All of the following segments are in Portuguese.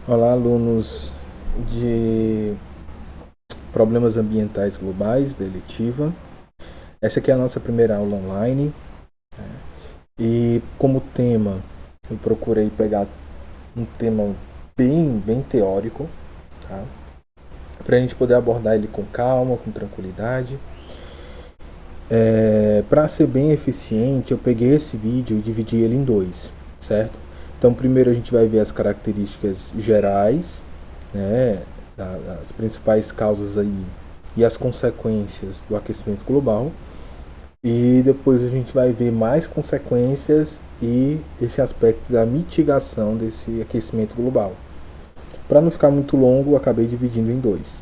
Olá, alunos de Problemas Ambientais Globais da eletiva. Essa aqui é a nossa primeira aula online e como tema eu procurei pegar um tema bem teórico, tá? Para a gente poder abordar ele com calma, com tranquilidade. Para ser bem eficiente, eu peguei esse vídeo e dividi ele em dois, certo? Então, primeiro a gente vai ver as características gerais, né, as principais causas aí e as consequências do aquecimento global. E depois a gente vai ver mais consequências e esse aspecto da mitigação desse aquecimento global. Para não ficar muito longo, eu acabei dividindo em dois.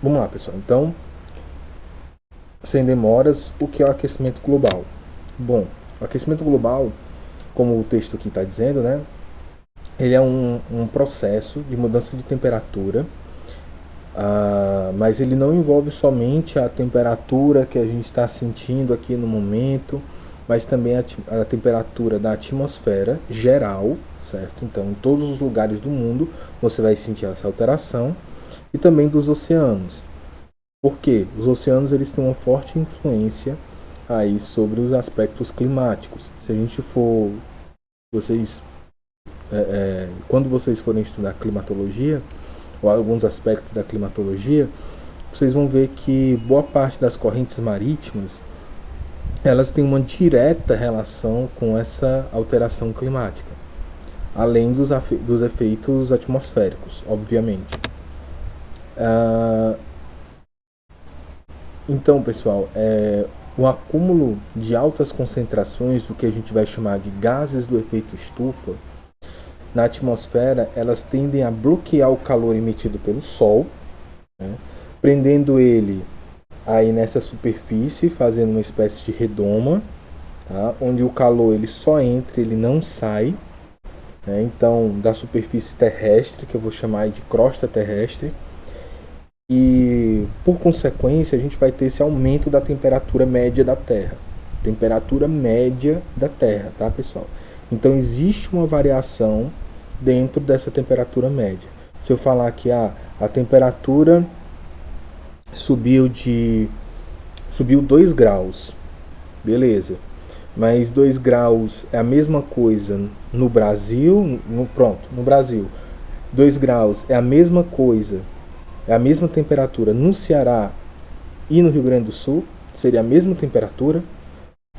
Vamos lá, pessoal. Então, sem demoras, o que é o aquecimento global? Bom, o aquecimento global, como o texto aqui está dizendo, né, ele é um processo de mudança de temperatura, mas ele não envolve somente a temperatura que a gente está sentindo aqui no momento, mas também a temperatura da atmosfera geral, certo? Então, em todos os lugares do mundo você vai sentir essa alteração, e também dos oceanos. Por quê? Os oceanos eles têm uma forte influência aí sobre os aspectos climáticos. Se a gente for, vocês, quando vocês forem estudar climatologia ou alguns aspectos da climatologia, vocês vão ver que boa parte das correntes marítimas elas têm uma direta relação com essa alteração climática, além dos efeitos atmosféricos, obviamente. Então, pessoal, o acúmulo de altas concentrações do que a gente vai chamar de gases do efeito estufa na atmosfera, elas tendem a bloquear o calor emitido pelo Sol, né, prendendo ele aí nessa superfície, fazendo uma espécie de redoma, tá, onde o calor ele só entra, ele não sai, né, então da superfície terrestre, que eu vou chamar de crosta terrestre, e por consequência a gente vai ter esse aumento da temperatura média da Terra. Temperatura média da Terra, tá, pessoal? Então existe uma variação dentro dessa temperatura média. Se eu falar que a temperatura subiu 2 graus, beleza. Mas 2 graus é a mesma coisa no Brasil, no Brasil. 2 graus é a mesma coisa, é a mesma temperatura no Ceará e no Rio Grande do Sul, seria a mesma temperatura.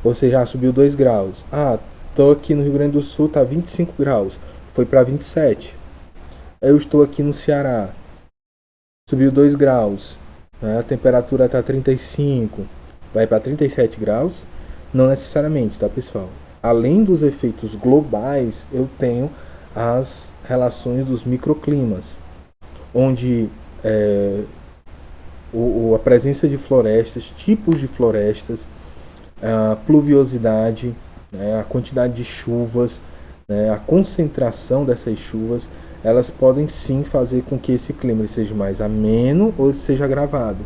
Você já subiu 2 graus. Estou aqui no Rio Grande do Sul, está 25 graus, foi para 27. Eu estou aqui no Ceará, subiu 2 graus, né? A temperatura está 35, vai para 37 graus. Não necessariamente, tá, pessoal? Além dos efeitos globais, eu tenho as relações dos microclimas, onde a presença de florestas, tipos de florestas, a pluviosidade, né, a quantidade de chuvas, né, a concentração dessas chuvas, elas podem sim fazer com que esse clima seja mais ameno ou seja agravado.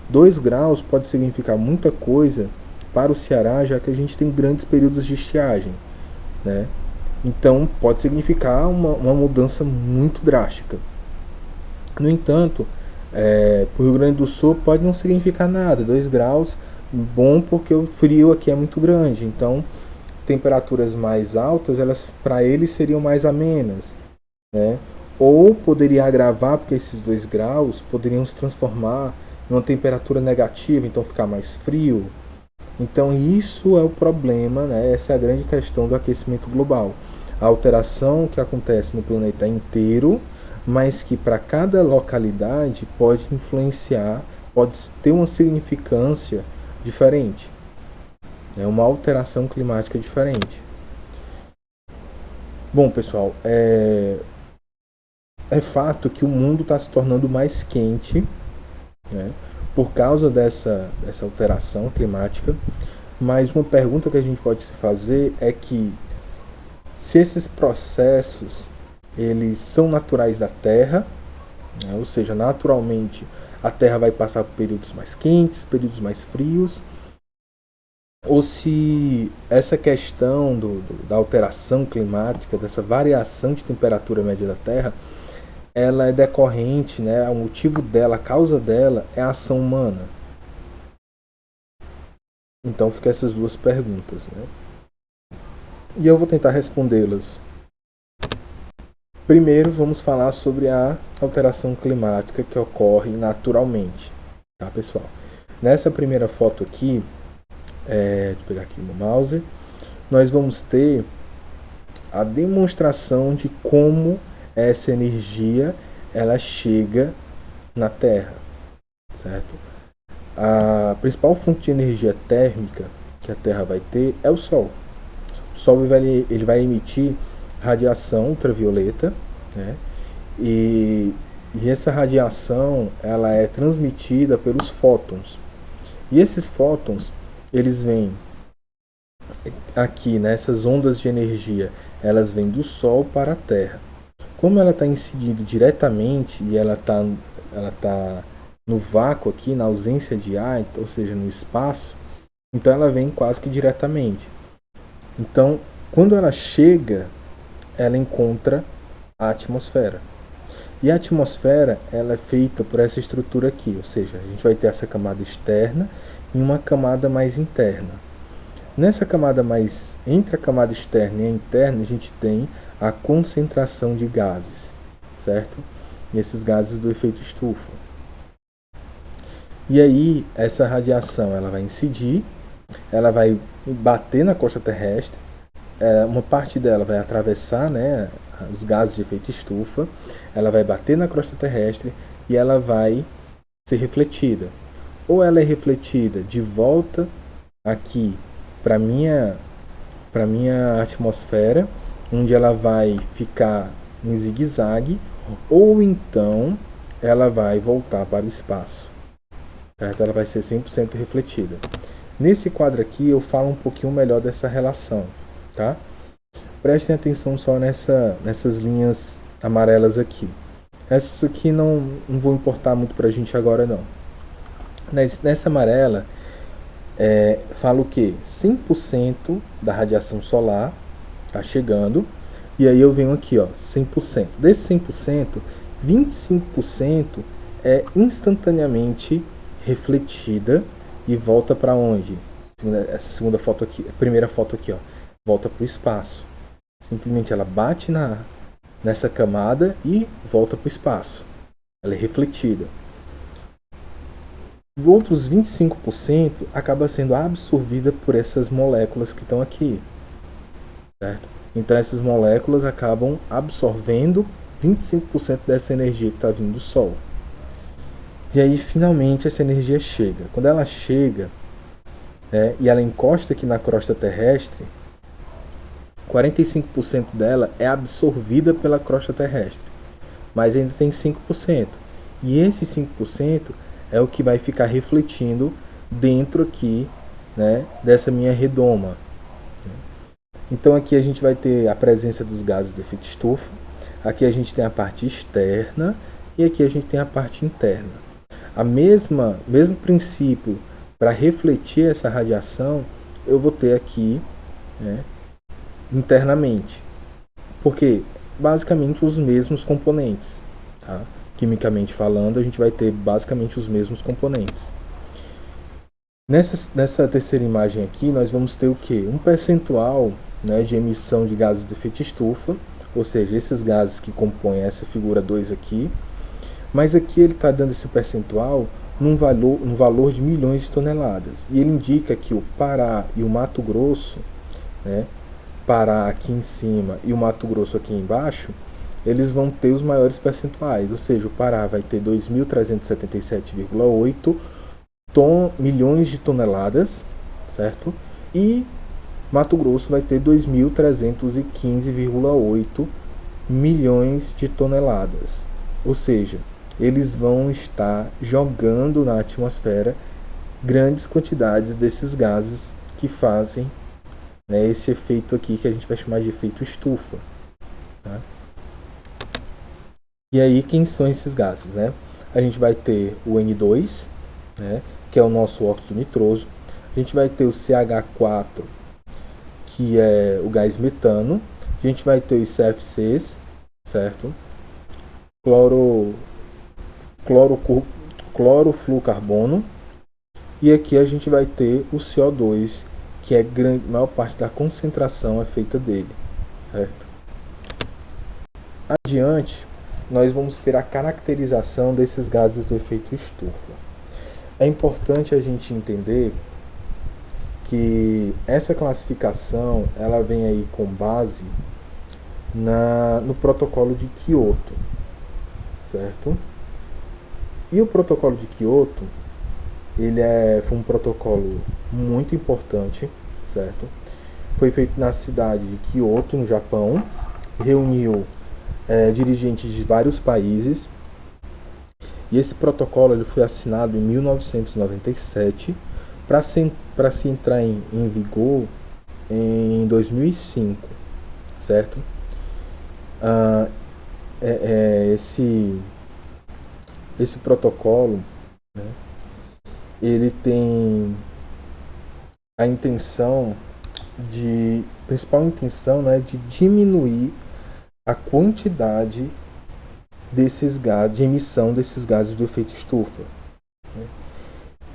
2 graus pode significar muita coisa para o Ceará, já que a gente tem grandes períodos de estiagem, né? Então pode significar uma mudança muito drástica. No entanto, para o Rio Grande do Sul pode não significar nada. 2 graus, bom porque o frio aqui é muito grande. Então, temperaturas mais altas, elas para eles seriam mais amenas, né? Ou poderia agravar, porque esses 2 graus poderiam se transformar em uma temperatura negativa, então ficar mais frio. Então isso é o problema, né? Essa é a grande questão do aquecimento global. A alteração que acontece no planeta inteiro, mas que para cada localidade pode influenciar, pode ter uma significância diferente. É uma alteração climática diferente. Bom, pessoal, é fato que o mundo está se tornando mais quente, né, por causa dessa alteração climática. Mas uma pergunta que a gente pode se fazer é que se esses processos eles são naturais da Terra, né, ou seja, naturalmente a Terra vai passar por períodos mais quentes, períodos mais frios, ou se essa questão da alteração climática, dessa variação de temperatura média da Terra, ela é decorrente, né, o motivo dela, a causa dela é a ação humana. Então fica essas duas perguntas, né? E eu vou tentar respondê-las. Primeiro vamos falar sobre a alteração climática que ocorre naturalmente, tá, pessoal? Nessa primeira foto aqui, deixa eu pegar aqui o meu mouse, nós vamos ter a demonstração de como essa energia ela chega na Terra, certo? A principal fonte de energia térmica que a Terra vai ter é o Sol. O Sol ele vai emitir radiação ultravioleta, né? E essa radiação ela é transmitida pelos fótons. E esses fótons eles vêm aqui nessas ondas de energia, elas vêm do Sol para a Terra. Como ela está incidindo diretamente e ela tá no vácuo aqui, na ausência de ar, ou seja, no espaço, então ela vem quase que diretamente. Então, quando ela chega, ela encontra a atmosfera. E a atmosfera ela é feita por essa estrutura aqui, ou seja, a gente vai ter essa camada externa e uma camada mais interna. Nessa camada mais entre a camada externa e a interna, a gente tem a concentração de gases, certo? E esses gases do efeito estufa. E aí essa radiação ela vai incidir, ela vai bater na crosta terrestre, uma parte dela vai atravessar, né, os gases de efeito estufa, ela vai bater na crosta terrestre e ela vai ser refletida. Ou ela é refletida de volta aqui para minha atmosfera, onde ela vai ficar em zigue-zague, ou então ela vai voltar para o espaço, certo? Ela vai ser 100% refletida. Nesse quadro aqui eu falo um pouquinho melhor dessa relação, tá? Prestem atenção só nessas linhas amarelas aqui. Essas aqui não vão importar muito pra gente agora não. Nessa amarela fala o que? 100% da radiação solar está chegando. E aí eu venho aqui, ó, 100%. Desse 100%, 25% é instantaneamente refletida e volta para onde? Essa segunda foto aqui, a primeira foto aqui, ó, volta para o espaço. Simplesmente ela bate nessa camada e volta para o espaço. Ela é refletida. Os outros 25% acaba sendo absorvida por essas moléculas que estão aqui, certo? Então essas moléculas acabam absorvendo 25% dessa energia que está vindo do Sol. E aí finalmente essa energia chega. Quando ela chega, né, e ela encosta aqui na crosta terrestre, 45% dela é absorvida pela crosta terrestre, mas ainda tem 5%. E esse 5% é o que vai ficar refletindo dentro aqui, né, dessa minha redoma. Então aqui a gente vai ter a presença dos gases de efeito estufa, aqui a gente tem a parte externa e aqui a gente tem a parte interna. Mesmo princípio para refletir essa radiação eu vou ter aqui, né, internamente, porque basicamente os mesmos componentes, tá? Quimicamente falando, a gente vai ter basicamente os mesmos componentes. Nessa terceira imagem aqui, nós vamos ter o que? Um percentual, né, de emissão de gases de efeito estufa, ou seja, esses gases que compõem essa figura 2 aqui, mas aqui ele está dando esse percentual num valor de milhões de toneladas. E ele indica que o Pará e o Mato Grosso, né, Pará aqui em cima e o Mato Grosso aqui embaixo, eles vão ter os maiores percentuais, ou seja, o Pará vai ter 2.377,8 milhões de toneladas, certo? E Mato Grosso vai ter 2.315,8 milhões de toneladas. Ou seja, eles vão estar jogando na atmosfera grandes quantidades desses gases que fazem, né, esse efeito aqui que a gente vai chamar de efeito estufa, tá? E aí, quem são esses gases, né? A gente vai ter o N2, né, que é o nosso óxido nitroso. A gente vai ter o CH4, que é o gás metano. A gente vai ter os CFCs, certo? Cloro, cloro, clorofluorcarbono. E aqui a gente vai ter o CO2, que é a maior parte da concentração é feita dele, certo? Adiante, nós vamos ter a caracterização desses gases do efeito estufa. É importante a gente entender que essa classificação ela vem aí com base no protocolo de Kyoto, certo? E o protocolo de Kyoto foi um protocolo muito importante, certo? Foi feito na cidade de Kyoto, no Japão, reuniu dirigentes de vários países, e esse protocolo ele foi assinado em 1997 para se entrar em vigor em 2005, certo? Esse protocolo, né, ele tem a principal intenção, né, de diminuir a quantidade desses gases, de emissão desses gases do efeito estufa, né?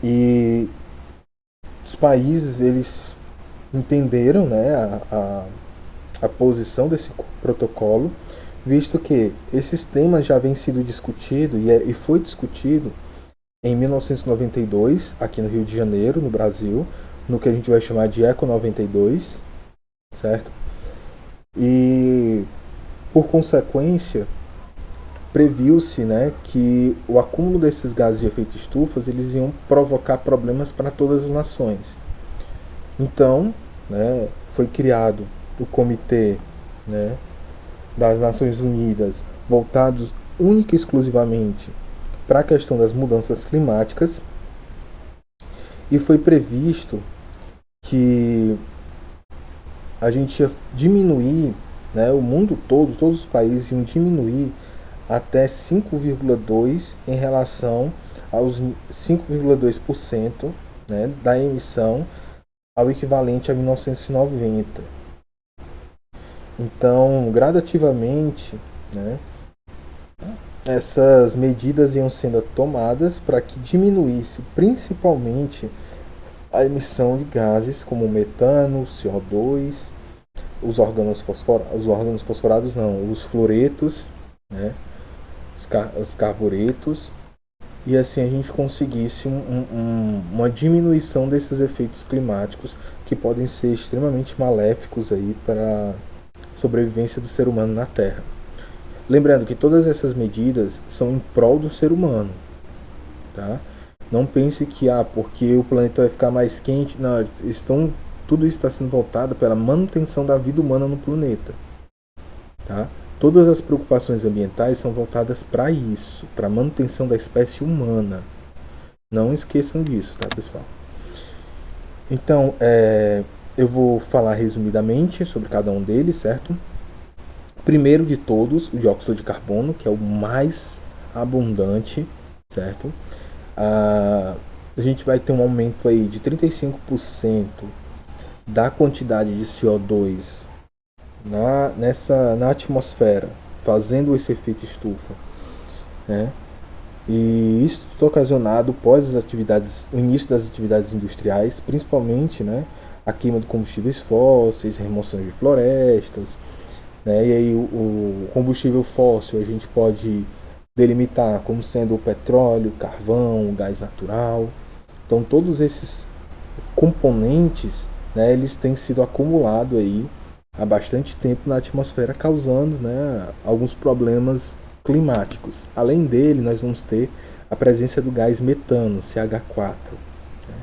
E os países eles entenderam, né, a posição desse protocolo, visto que esses temas já vêm sido discutido e foi discutido em 1992 aqui no Rio de Janeiro, no Brasil, no que a gente vai chamar de Eco 92, certo? E por consequência previu-se, né, que o acúmulo desses gases de efeito estufa eles iam provocar problemas para todas as nações. Então, né, foi criado o Comitê, né, das Nações Unidas, voltado única e exclusivamente para a questão das mudanças climáticas, e foi previsto que a gente ia diminuir, né, o mundo todo, todos os países iam diminuir até 5,2% em relação aos 5,2%, né, da emissão ao equivalente a 1990. Então, gradativamente, né, essas medidas iam sendo tomadas para que diminuísse principalmente a emissão de gases como o metano, CO2, os órgãos fosforados não, os fluoretos, né, os carburetos, e assim a gente conseguisse uma diminuição desses efeitos climáticos que podem ser extremamente maléficos aí para a sobrevivência do ser humano na Terra. Lembrando que todas essas medidas são em prol do ser humano, tá? Não pense que porque o planeta vai ficar mais quente, não, tudo isso está sendo voltado pela manutenção da vida humana no planeta, tá? Todas as preocupações ambientais são voltadas para isso, para a manutenção da espécie humana. Não esqueçam disso, tá, pessoal? Então, eu vou falar resumidamente sobre cada um deles, certo? Primeiro de todos, o dióxido de carbono, que é o mais abundante, certo? A gente vai ter um aumento aí de 35% da quantidade de CO2 na atmosfera, fazendo esse efeito estufa, né? E isso é ocasionado após o início das atividades industriais, principalmente, né, a queima de combustíveis fósseis, remoção de florestas, né? E aí o combustível fóssil a gente pode delimitar como sendo o petróleo, o carvão, o gás natural. Então todos esses componentes, né, eles têm sido acumulados aí há bastante tempo na atmosfera, causando, né, alguns problemas climáticos. Além dele, nós vamos ter a presença do gás metano, CH4, né,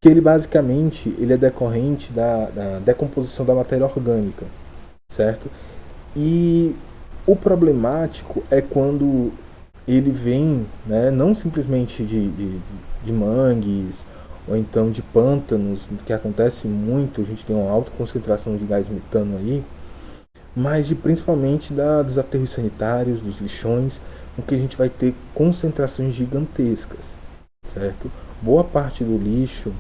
que ele basicamente ele é decorrente da decomposição da matéria orgânica, certo? E o problemático é quando ele vem, né, não simplesmente de mangues ou então de pântanos, que acontece muito, a gente tem uma alta concentração de gás metano aí, mas principalmente dos aterros sanitários, dos lixões, em que a gente vai ter concentrações gigantescas, certo? Boa parte do lixo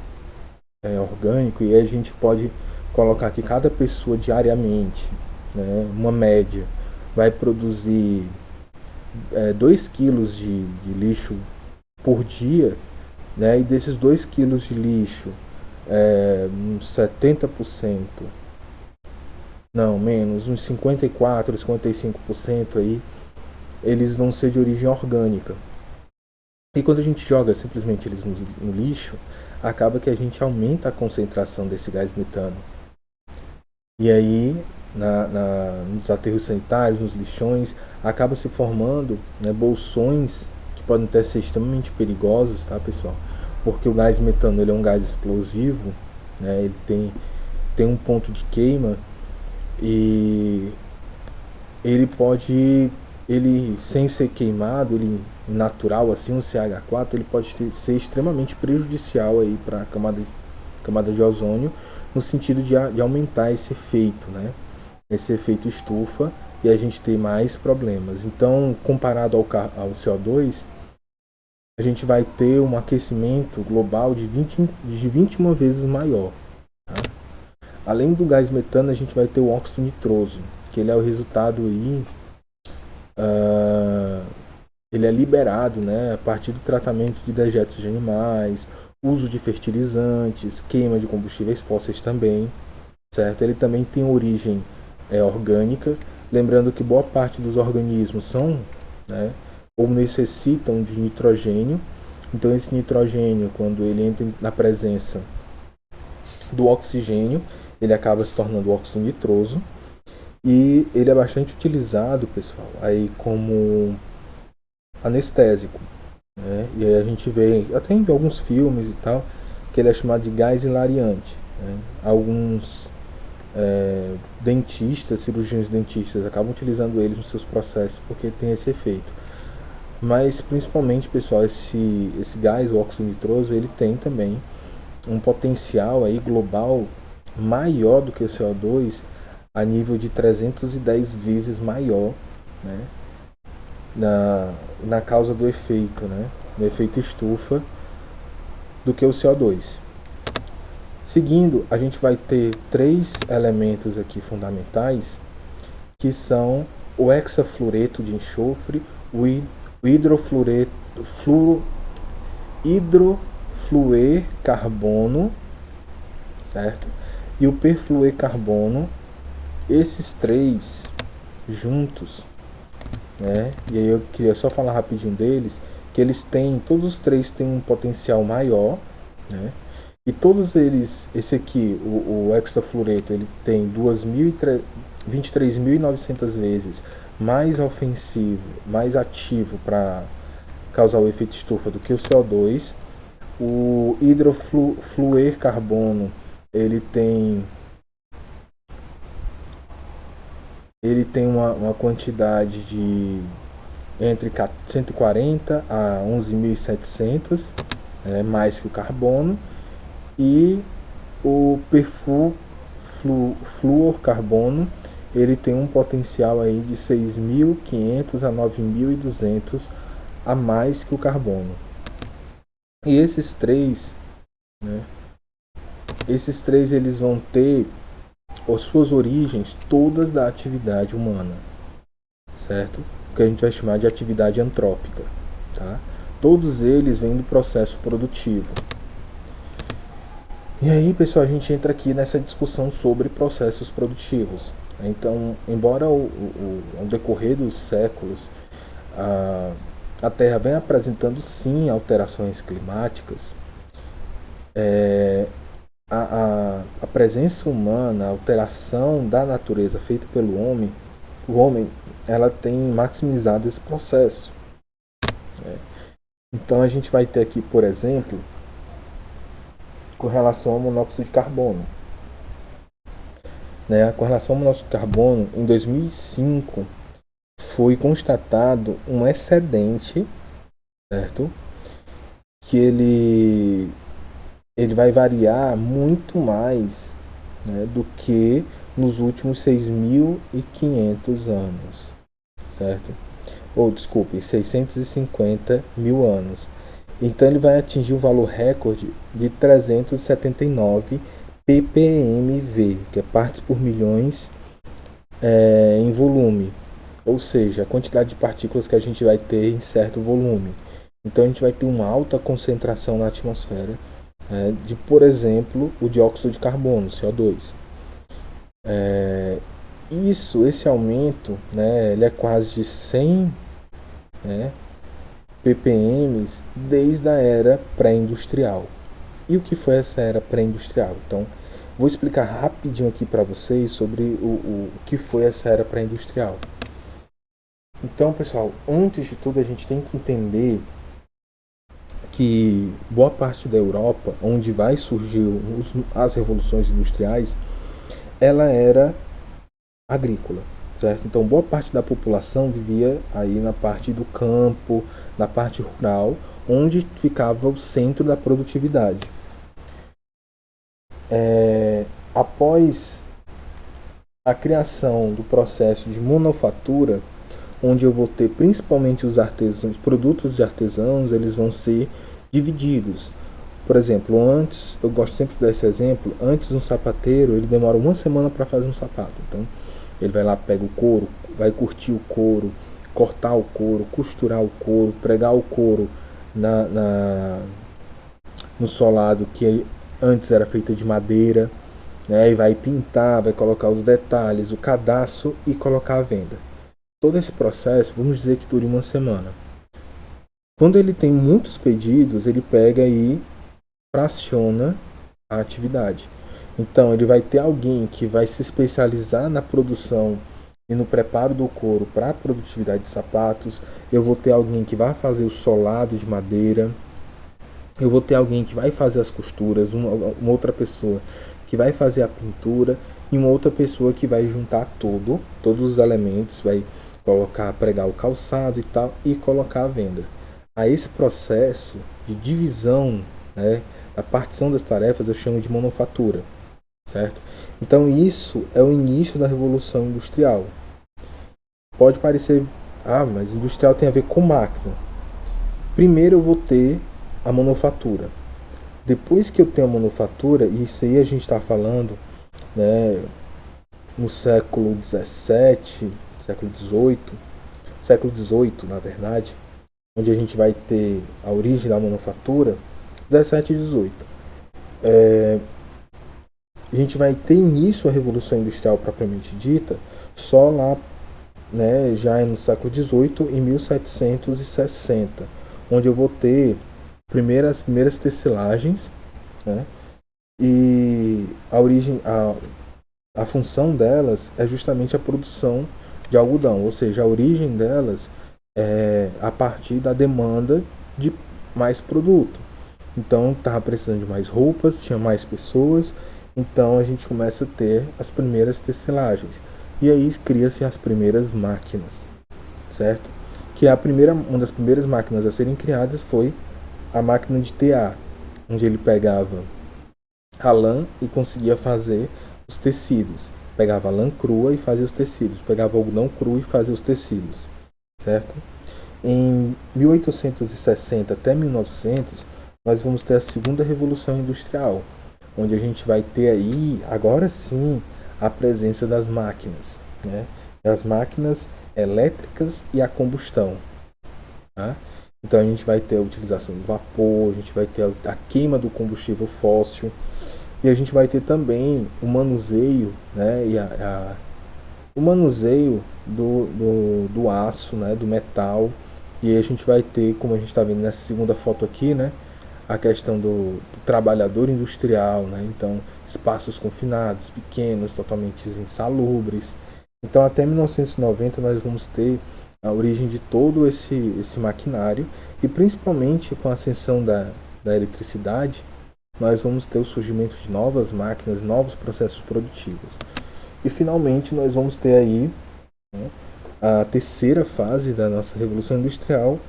orgânico, e a gente pode colocar que cada pessoa diariamente, né, uma média, vai produzir 2 quilos de lixo por dia, né, e desses 2 quilos de lixo, uns 70%, não, menos, uns 54, 55% aí, eles vão ser de origem orgânica. E quando a gente joga simplesmente eles no lixo, acaba que a gente aumenta a concentração desse gás metano. E aí, nos aterros sanitários, nos lixões, acaba se formando, né, bolsões que podem até ser extremamente perigosos, tá, pessoal? Porque o gás metano ele é um gás explosivo, né, ele tem um ponto de queima e ele sem ser queimado, ele natural assim, um CH4, ele pode ser extremamente prejudicial aí para a camada de ozônio, no sentido de aumentar esse efeito, né? Esse efeito estufa, e a gente ter mais problemas. Então, comparado ao CO2, a gente vai ter um aquecimento global de 21 vezes maior. Tá? Além do gás metano, a gente vai ter o óxido nitroso, que ele é o resultado aí, ele é liberado, né, a partir do tratamento de dejetos de animais, uso de fertilizantes, queima de combustíveis fósseis também, certo? Ele também tem origem orgânica, lembrando que boa parte dos organismos são, né, ou necessitam de nitrogênio. Então esse nitrogênio, quando ele entra na presença do oxigênio, ele acaba se tornando óxido nitroso, e ele é bastante utilizado, pessoal, aí como anestésico, né? E aí a gente vê até em alguns filmes e tal que ele é chamado de gás hilariante, né? Alguns dentistas, cirurgiões dentistas acabam utilizando eles nos seus processos porque tem esse efeito. Mas principalmente, pessoal, esse gás, o óxido nitroso, ele tem também um potencial aí global maior do que o CO2, a nível de 310 vezes maior, né, na causa do efeito, né, no efeito estufa, do que o CO2. Seguindo, a gente vai ter 3 elementos aqui fundamentais, que são o hexafluoreto de enxofre, o hidrofluorcarbono, certo? E o perfluorcarbono. Esses 3 juntos, né? E aí eu queria só falar rapidinho deles, que todos os 3 têm um potencial maior, né? E todos eles, esse aqui, o hexafluoreto, ele tem 23.900 vezes mais ofensivo, mais ativo para causar o efeito estufa do que o CO2. O hidrofluorcarbono, ele tem uma quantidade de entre 140 a 11.700, mais que o carbono. E o perfluorcarbono, ele tem um potencial aí de 6.500 a 9.200 a mais que o carbono. E esses três, né, eles vão ter as suas origens todas da atividade humana, certo? O que a gente vai chamar de atividade antrópica, tá? Todos eles vêm do processo produtivo. E aí, pessoal, a gente entra aqui nessa discussão sobre processos produtivos. Então, embora ao decorrer dos séculos a Terra vem apresentando sim alterações climáticas, a presença humana, a alteração da natureza feita pelo homem, ela tem maximizado esse processo. Então a gente vai ter aqui, por exemplo, com relação ao monóxido de carbono. Com relação ao monóxido de carbono, em 2005 foi constatado um excedente, certo? Que ele vai variar muito mais, né, do que nos últimos 6.500 anos, certo? Ou, desculpe, 650 mil anos. Então ele vai atingir um valor recorde de 379 ppmv, que é partes por milhões em volume, ou seja, a quantidade de partículas que a gente vai ter em certo volume. Então a gente vai ter uma alta concentração na atmosfera de, por exemplo, o dióxido de carbono, CO2. Esse aumento, né, ele é quase de 100, né, ppm desde a era pré-industrial. E o que foi essa era pré-industrial? Então, vou explicar rapidinho aqui para vocês sobre o que foi essa era pré-industrial. Então, pessoal, antes de tudo a gente tem que entender que boa parte da Europa, onde vai surgir as revoluções industriais, ela era agrícola, certo? Então, boa parte da população vivia aí na parte do campo, na parte rural, onde ficava o centro da produtividade. Após a criação do processo de manufatura, onde eu vou ter principalmente os artesãos, produtos de artesãos, eles vão ser divididos. Por exemplo, antes, eu gosto sempre desse exemplo, antes um sapateiro, ele demora uma semana para fazer um sapato. Então, ele vai lá, pega o couro, vai curtir o couro, cortar o couro, costurar o couro, pregar o couro no solado que antes era feito de madeira, né? E vai pintar, vai colocar os detalhes, o cadastro e colocar à venda. Todo esse processo, vamos dizer que dure uma semana. Quando ele tem muitos pedidos, ele pega e fraciona a atividade. Então, ele vai ter alguém que vai se especializar na produção e no preparo do couro para a produtividade de sapatos. Eu vou ter alguém que vai fazer o solado de madeira. Eu vou ter alguém que vai fazer as costuras, uma outra pessoa que vai fazer a pintura e uma outra pessoa que vai juntar todos os elementos, vai colocar, pregar o calçado e tal e colocar à venda. A esse processo de divisão, né, a partição das tarefas eu chamo de manufatura, certo? Então isso é o início da Revolução Industrial. Pode parecer, mas industrial tem a ver com máquina. Primeiro eu vou ter a manufatura. Depois que eu tenho a manufatura, e isso aí a gente está falando, né, no século XVII, século XVIII, na verdade, onde a gente vai ter a origem da manufatura, 17 e 18. A gente vai ter início à Revolução Industrial propriamente dita só lá, né, já no século XVIII, em 1760, onde eu vou ter as primeiras tecelagens, né, e a função delas é justamente a produção de algodão, ou seja, a origem delas é a partir da demanda de mais produto. Então estava precisando de mais roupas, tinha mais pessoas, então a gente começa a ter as primeiras tecelagens. E aí cria-se as primeiras máquinas, certo? Que uma das primeiras máquinas a serem criadas foi a máquina de tear, onde ele pegava a lã e conseguia fazer os tecidos. Pegava a lã crua e fazia os tecidos. Pegava o algodão cru e fazia os tecidos, certo? Em 1860 até 1900, nós vamos ter a segunda revolução industrial, onde a gente vai ter aí, agora sim, a presença das máquinas, né? As máquinas elétricas e a combustão, tá? Então a gente vai ter a utilização do vapor, a gente vai ter a queima do combustível fóssil e a gente vai ter também o manuseio, né? E o manuseio do aço, né? Do metal. E aí a gente vai ter, como a gente está vendo nessa segunda foto aqui, né? A questão do trabalhador industrial, né? Então, espaços confinados, pequenos, totalmente insalubres. Então, até 1990 nós vamos ter a origem de todo esse maquinário e principalmente com a ascensão da eletricidade, nós vamos ter o surgimento de novas máquinas, novos processos produtivos. E finalmente nós vamos ter aí, né, a terceira fase da nossa Revolução Industrial,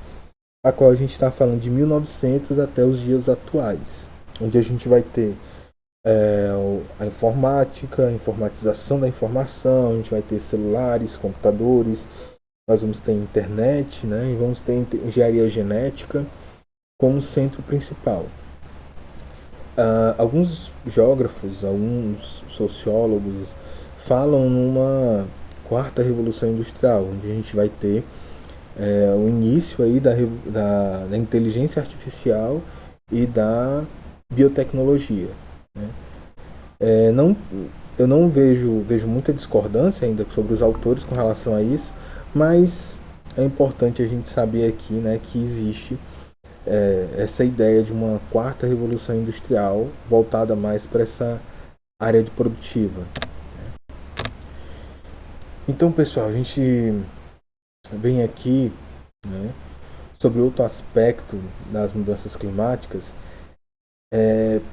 a qual a gente está falando de 1900 até os dias atuais, onde a gente vai ter a informática, a informatização da informação, a gente vai ter celulares, computadores, nós vamos ter internet, né, e vamos ter engenharia genética, como centro principal. Alguns geógrafos, alguns sociólogos falam numa quarta revolução industrial, onde a gente vai ter o início aí da inteligência artificial e da biotecnologia, né? Não, eu não vejo muita discordância ainda sobre os autores com relação a isso, mas é importante a gente saber aqui, né, que existe essa ideia de uma quarta revolução industrial voltada mais para essa área de produtiva. Então, pessoal, a gente vem aqui, né, sobre outro aspecto das mudanças climáticas,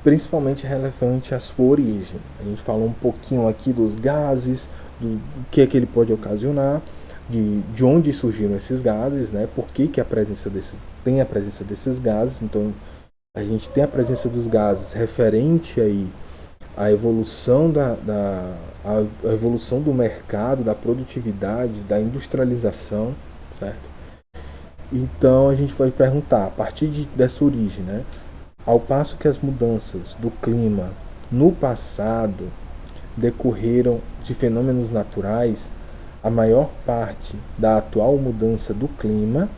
principalmente relevante à sua origem. A gente falou um pouquinho aqui dos gases, do que é que ele pode ocasionar, de onde surgiram esses gases, né? Por que tem a presença desses gases. Então, a gente tem a presença dos gases referente aí à evolução a evolução do mercado, da produtividade, da industrialização, certo? Então a gente vai perguntar, a partir dessa origem, né? Ao passo que as mudanças do clima no passado decorreram de fenômenos naturais, a maior parte da atual mudança do clima,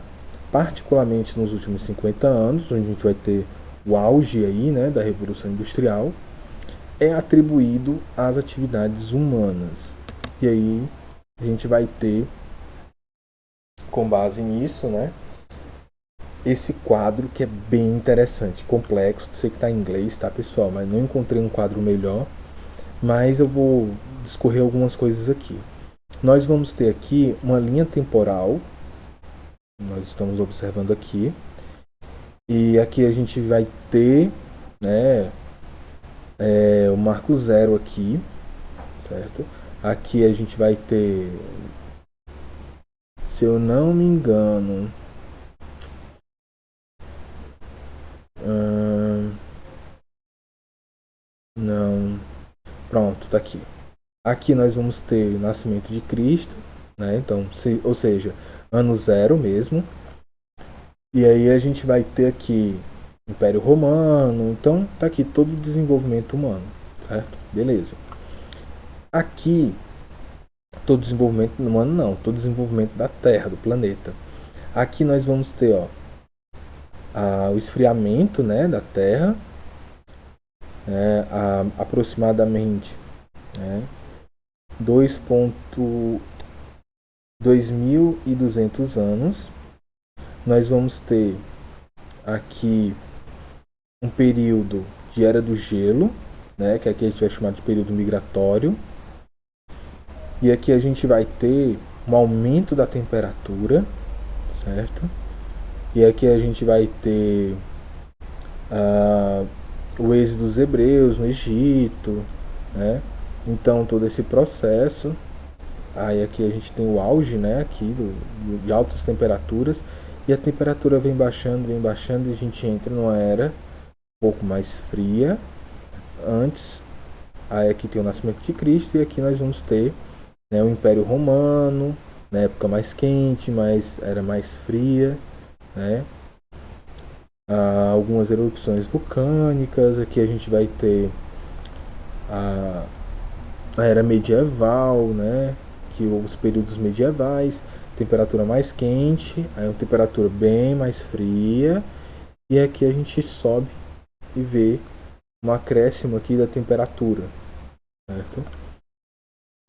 particularmente nos últimos 50 anos, onde a gente vai ter o auge aí, né, da Revolução Industrial, é atribuído às atividades humanas. E aí a gente vai ter, com base nisso, né, esse quadro que é bem interessante, complexo. Sei que está em inglês, tá, pessoal? Mas não encontrei um quadro melhor. Mas eu vou discorrer algumas coisas aqui. Nós vamos ter aqui uma linha temporal. Nós estamos observando aqui. E aqui a gente vai ter, né, o marco zero aqui, certo? Aqui a gente vai ter, se eu não me engano, não, pronto, tá aqui. Aqui nós vamos ter o nascimento de Cristo, né? Então, ou seja, ano zero mesmo. E aí a gente vai ter aqui Império Romano. Então, tá aqui todo o desenvolvimento humano, certo? Beleza. Aqui, todo o desenvolvimento humano não, todo o desenvolvimento da Terra, do planeta. Aqui nós vamos ter, ó, o esfriamento, né, da Terra, aproximadamente, né, 2.200 anos. Nós vamos ter aqui um período de era do gelo, né, que aqui a gente vai chamar de período migratório. E aqui a gente vai ter um aumento da temperatura, certo? E aqui a gente vai ter o êxodo dos hebreus no Egito, né? Então todo esse processo. Aí aqui a gente tem o auge, né, aqui de altas temperaturas, e a temperatura vem baixando e a gente entra numa era um pouco mais fria. Antes, aí aqui tem o nascimento de Cristo, e aqui nós vamos ter, né, o Império Romano, na época mais quente, era mais fria, né? Algumas erupções vulcânicas. Aqui a gente vai ter a era medieval, né? Que os períodos medievais, temperatura mais quente, aí uma temperatura bem mais fria, e aqui a gente sobe e vê um acréscimo aqui da temperatura, certo?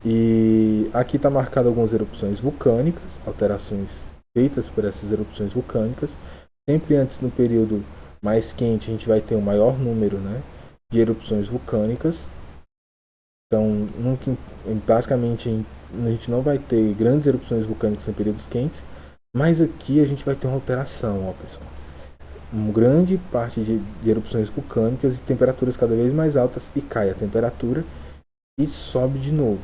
E aqui está marcado algumas erupções vulcânicas, alterações feitas por essas erupções vulcânicas. Sempre antes, no período mais quente, a gente vai ter um maior número, né, de erupções vulcânicas. Então, basicamente, a gente não vai ter grandes erupções vulcânicas em períodos quentes, mas aqui a gente vai ter uma alteração, ó, pessoal. Uma grande parte de erupções vulcânicas e temperaturas cada vez mais altas, e cai a temperatura e sobe de novo.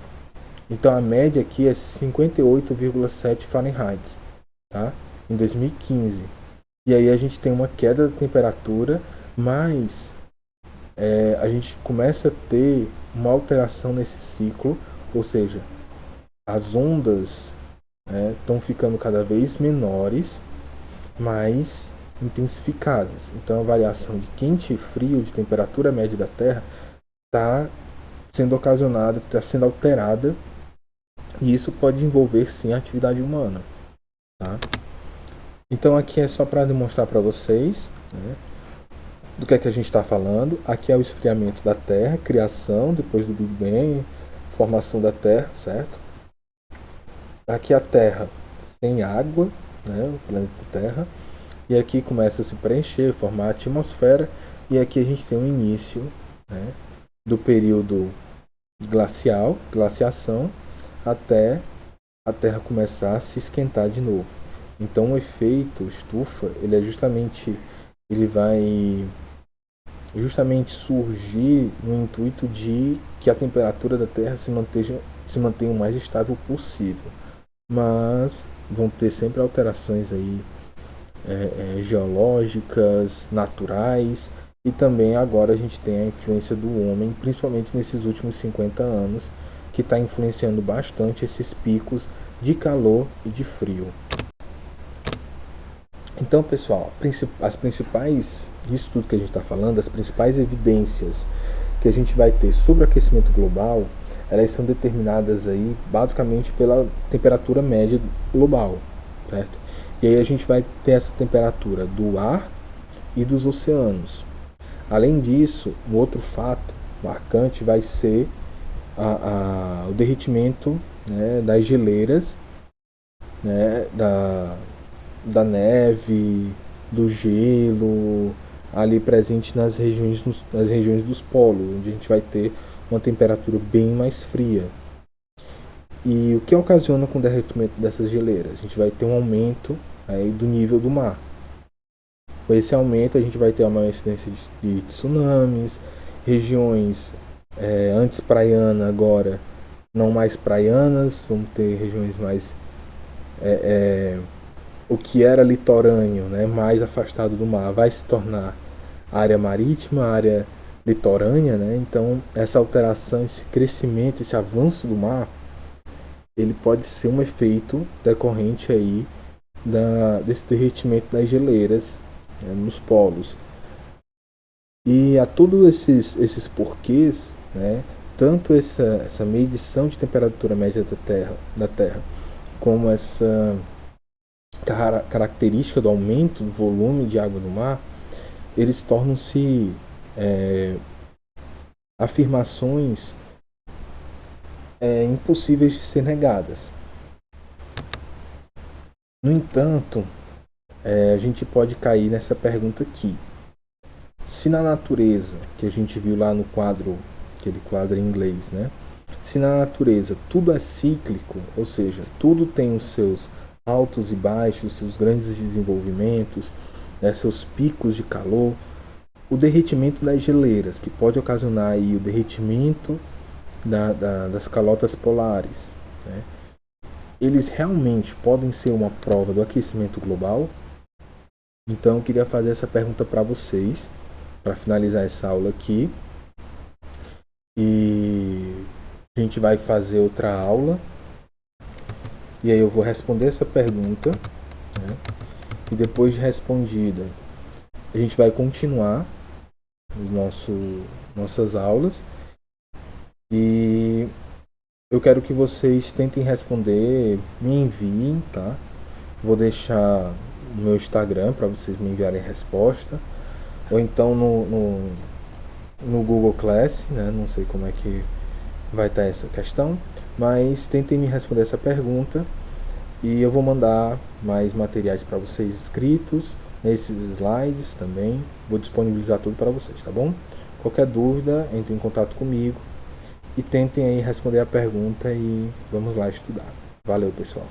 Então a média aqui é 58,7 Fahrenheit, tá? Em 2015. E aí a gente tem uma queda da temperatura, mas a gente começa a ter uma alteração nesse ciclo, ou seja, as ondas estão ficando cada vez menores, mas intensificadas. Então a variação de quente e frio, de temperatura média da Terra, está sendo ocasionada, está sendo alterada, e isso pode envolver sim a atividade humana. Tá? Então aqui é só para demonstrar para vocês, né, do que é que a gente está falando. Aqui é o esfriamento da Terra, criação depois do Big Bang, formação da Terra, certo? Aqui a Terra sem água, né, o planeta Terra, e aqui começa a se preencher, formar a atmosfera, e aqui a gente tem o início, né, do período glacial, glaciação, até a Terra começar a se esquentar de novo. Então o efeito estufa, ele vai justamente surgir no intuito de que a temperatura da Terra se mantenha o mais estável possível. Mas vão ter sempre alterações aí geológicas, naturais, e também agora a gente tem a influência do homem, principalmente nesses últimos 50 anos, que está influenciando bastante esses picos de calor e de frio. Então, pessoal, as principais, disso tudo que a gente está falando, as principais evidências que a gente vai ter sobre o aquecimento global, elas são determinadas aí basicamente pela temperatura média global, certo? E aí a gente vai ter essa temperatura do ar e dos oceanos. Além disso, um outro fato marcante vai ser o derretimento, né, das geleiras, né, da neve, do gelo, ali presente nas regiões dos polos, onde a gente vai ter uma temperatura bem mais fria. E o que ocasiona com o derretimento dessas geleiras? A gente vai ter um aumento aí do nível do mar. Com esse aumento a gente vai ter uma maior incidência de tsunamis, regiões antes praianas agora não mais praianas, vamos ter regiões mais o que era litorâneo, né, mais afastado do mar, vai se tornar área marítima, área litorânea, né? Então essa alteração, esse crescimento, esse avanço do mar, ele pode ser um efeito decorrente aí desse derretimento das geleiras, né, nos polos. E a todos esses porquês, né, tanto essa medição de temperatura média da Terra como essa característica do aumento do volume de água do mar, eles tornam-se afirmações impossíveis de ser negadas. No entanto, a gente pode cair nessa pergunta aqui. Se na natureza, que a gente viu lá no quadro, aquele quadro em inglês, né? Se na natureza tudo é cíclico, ou seja, tudo tem os seus altos e baixos, seus grandes desenvolvimentos, né, seus picos de calor, o derretimento das geleiras, que pode ocasionar aí o derretimento das calotas polares, né, eles realmente podem ser uma prova do aquecimento global? Então eu queria fazer essa pergunta para vocês, para finalizar essa aula aqui. E a gente vai fazer outra aula. E aí eu vou responder essa pergunta, né? E depois de respondida, a gente vai continuar nossas aulas. E eu quero que vocês tentem responder, me enviem, tá? Vou deixar no meu Instagram para vocês me enviarem resposta. Ou então no Google Class, né? Não sei como é que vai estar essa questão, mas tentem me responder essa pergunta e eu vou mandar mais materiais para vocês escritos, nesses slides também, vou disponibilizar tudo para vocês, tá bom? Qualquer dúvida, entre em contato comigo e tentem aí responder a pergunta e vamos lá estudar. Valeu, pessoal!